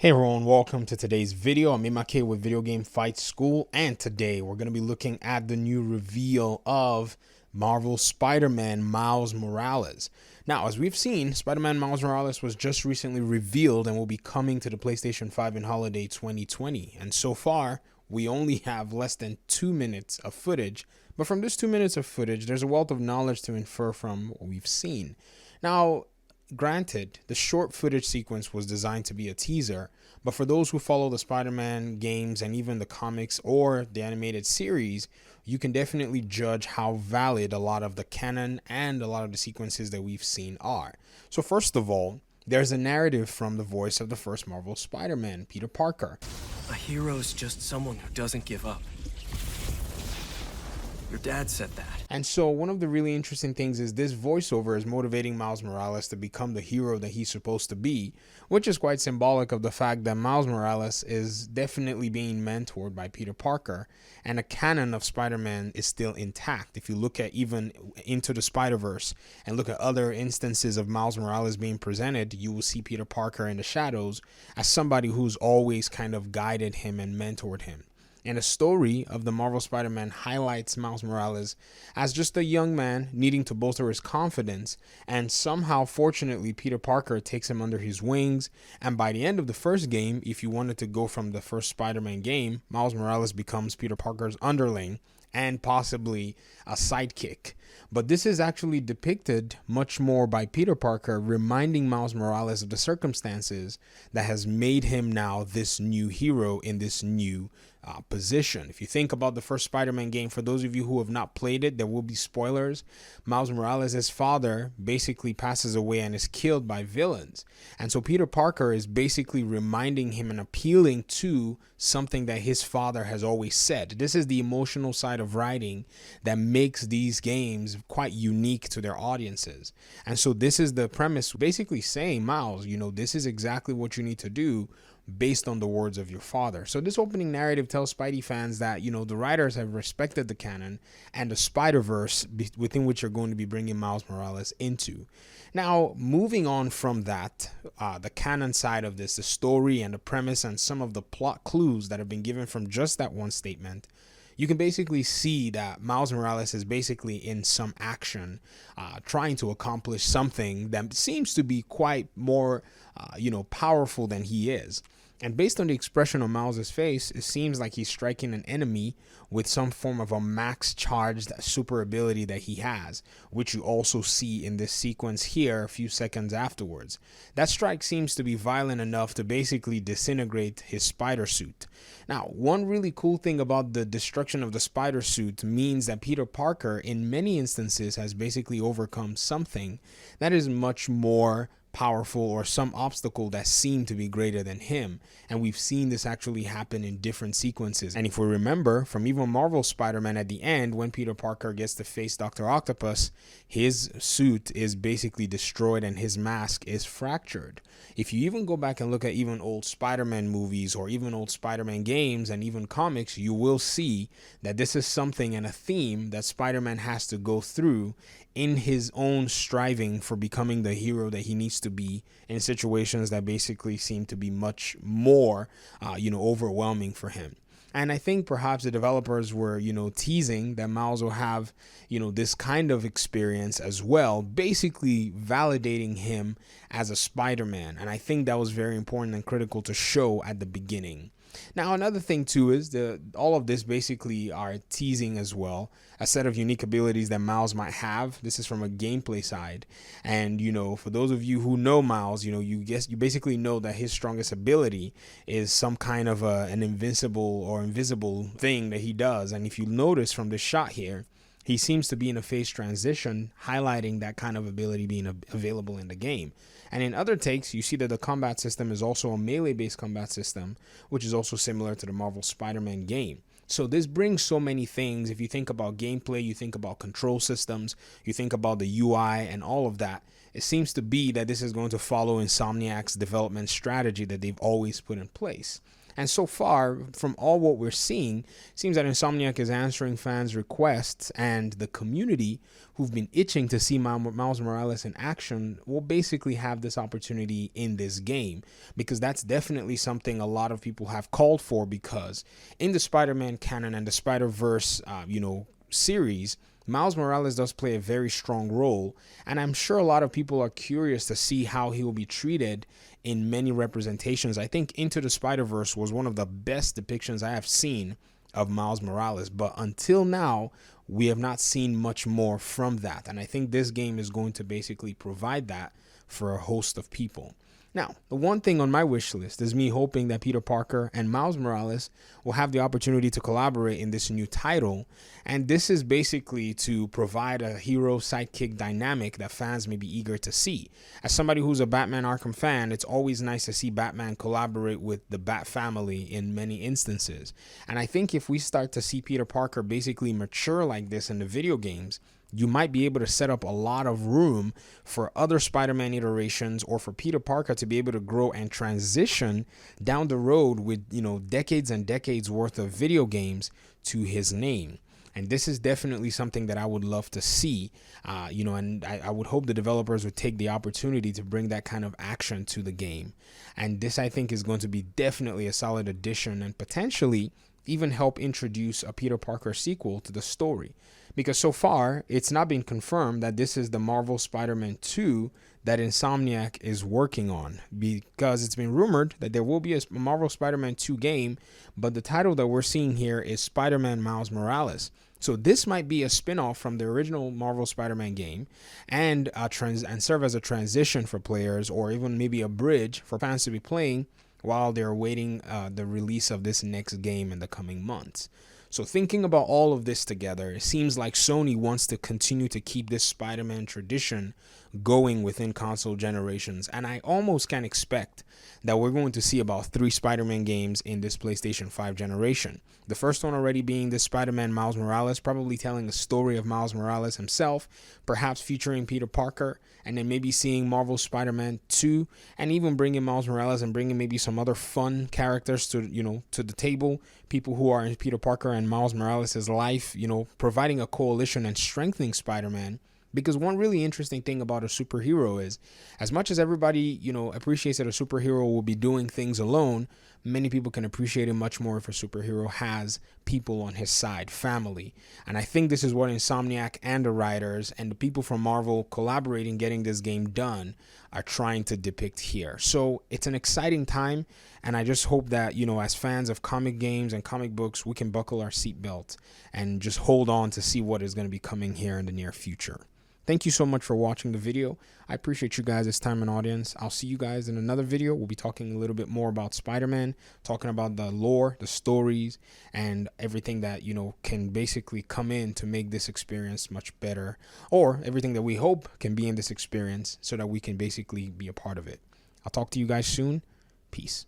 Hey everyone, welcome to today's video. I'm Imake with VGFightSchool, and today we're going to be looking at the new reveal of Marvel Spider-Man Miles Morales. Now, as we've seen, Spider-Man Miles Morales was just recently revealed and will be coming to the PlayStation 5 in holiday 2020. And so far, we only have less than 2 minutes of footage. But from this 2 minutes of footage, there's a wealth of knowledge to infer from what we've seen. Now, granted, the short footage sequence was designed to be a teaser, but for those who follow the Spider-Man games and even the comics or the animated series, you can definitely judge how valid a lot of the canon and a lot of the sequences that we've seen are. So first of all, there's a narrative from the voice of the first Marvel Spider-Man, Peter Parker. A hero's just someone who doesn't give up. Your dad said that. And so one of the really interesting things is this voiceover is motivating Miles Morales to become the hero that he's supposed to be, which is quite symbolic of the fact that Miles Morales is definitely being mentored by Peter Parker, and the canon of Spider-Man is still intact. If you look at even Into the Spider-Verse and look at other instances of Miles Morales being presented, you will see Peter Parker in the shadows as somebody who's always kind of guided him and mentored him. And the story of the Marvel Spider-Man highlights Miles Morales as just a young man needing to bolster his confidence, and somehow, fortunately, Peter Parker takes him under his wings, and by the end of the first game, if you wanted to go from the first Spider-Man game, Miles Morales becomes Peter Parker's underling and possibly a sidekick. But this is actually depicted much more by Peter Parker, reminding Miles Morales of the circumstances that has made him now this new hero in this new position. If you think about the first Spider-Man game, for those of you who have not played it, there will be spoilers. Miles Morales' father basically passes away and is killed by villains. And so Peter Parker is basically reminding him and appealing to something that his father has always said. This is the emotional side of writing that makes these games quite unique to their audiences. And so this is the premise, basically saying, Miles, this is exactly what you need to do based on the words of your father. So this opening narrative tells Spidey fans that, the writers have respected the canon and the Spider-Verse within which you're going to be bringing Miles Morales into. Now, moving on from that, the canon side of this, the story and the premise and some of the plot clues that have been given from just that one statement, you can basically see that Miles Morales is basically in some action, trying to accomplish something that seems to be quite more, powerful than he is. And based on the expression on Miles' face, it seems like he's striking an enemy with some form of a max charged super ability that he has, which you also see in this sequence here a few seconds afterwards. That strike seems to be violent enough to basically disintegrate his spider suit. Now, one really cool thing about the destruction of the spider suit means that Peter Parker, in many instances, has basically overcome something that is much more powerful, or some obstacle that seemed to be greater than him. And we've seen this actually happen in different sequences. And if we remember from even Marvel Spider-Man at the end, when Peter Parker gets to face Dr. Octopus, his suit is basically destroyed and his mask is fractured. If you even go back and look at even old Spider-Man movies or even old Spider-Man games and even comics, you will see that this is something and a theme that Spider-Man has to go through in his own striving for becoming the hero that he needs to be in situations that basically seem to be much more, overwhelming for him. And I think perhaps the developers were, teasing that Miles will have, this kind of experience as well, basically validating him as a Spider-Man. And I think that was very important and critical to show at the beginning. Now, another thing too is all of this basically are teasing as well a set of unique abilities that Miles might have. This is from a gameplay side, and for those of you who know Miles, you basically know that his strongest ability is some kind of an invincible or invisible thing that he does. And if you notice from this shot here, he seems to be in a phase transition, highlighting that kind of ability being available in the game. And in other takes, you see that the combat system is also a melee-based combat system, which is also similar to the Marvel Spider-Man game. So this brings so many things. If you think about gameplay, you think about control systems, you think about the UI and all of that. It seems to be that this is going to follow Insomniac's development strategy that they've always put in place. And so far, from all what we're seeing, it seems that Insomniac is answering fans' requests, and the community who've been itching to see Miles Morales in action will basically have this opportunity in this game, because that's definitely something a lot of people have called for, because in the Spider-Man canon and the Spider-Verse, series, Miles Morales does play a very strong role, and I'm sure a lot of people are curious to see how he will be treated in many representations. I think Into the Spider-Verse was one of the best depictions I have seen of Miles Morales, but until now, we have not seen much more from that, and I think this game is going to basically provide that for a host of people. Now, the one thing on my wish list is me hoping that Peter Parker and Miles Morales will have the opportunity to collaborate in this new title. And this is basically to provide a hero sidekick dynamic that fans may be eager to see. As somebody who's a Batman Arkham fan, it's always nice to see Batman collaborate with the Bat family in many instances. And I think if we start to see Peter Parker basically mature like this in the video games, you might be able to set up a lot of room for other Spider-Man iterations, or for Peter Parker to be able to grow and transition down the road with, decades and decades worth of video games to his name. And this is definitely something that I would love to see, and I would hope the developers would take the opportunity to bring that kind of action to the game. And this, I think, is going to be definitely a solid addition, and potentially even help introduce a Peter Parker sequel to the story. Because so far, it's not been confirmed that this is the Marvel Spider-Man 2 that Insomniac is working on, because it's been rumored that there will be a Marvel Spider-Man 2 game, but the title that we're seeing here is Spider-Man Miles Morales. So this might be a spin-off from the original Marvel Spider-Man game, and serve as a transition for players, or even maybe a bridge for fans to be playing while they're awaiting the release of this next game in the coming months. So thinking about all of this together, it seems like Sony wants to continue to keep this Spider-Man tradition going within console generations. And I almost can expect that we're going to see about 3 Spider-Man games in this PlayStation 5 generation. The first one already being this Spider-Man Miles Morales, probably telling the story of Miles Morales himself, perhaps featuring Peter Parker, and then maybe seeing Marvel Spider-Man 2, and even bringing Miles Morales and bringing maybe some other fun characters to the table, people who are in Peter Parker and Miles Morales' life, providing a coalition and strengthening Spider-Man. Because one really interesting thing about a superhero is, as much as everybody, appreciates that a superhero will be doing things alone, many people can appreciate it much more if a superhero has people on his side, family. And I think this is what Insomniac and the writers and the people from Marvel collaborating, getting this game done, are trying to depict here. So it's an exciting time, and I just hope that, as fans of comic games and comic books, we can buckle our seatbelt and just hold on to see what is going to be coming here in the near future. Thank you so much for watching the video. I appreciate you guys' time and audience. I'll see you guys in another video. We'll be talking a little bit more about Spider-Man, talking about the lore, the stories, and everything that, can basically come in to make this experience much better, or everything that we hope can be in this experience so that we can basically be a part of it. I'll talk to you guys soon. Peace.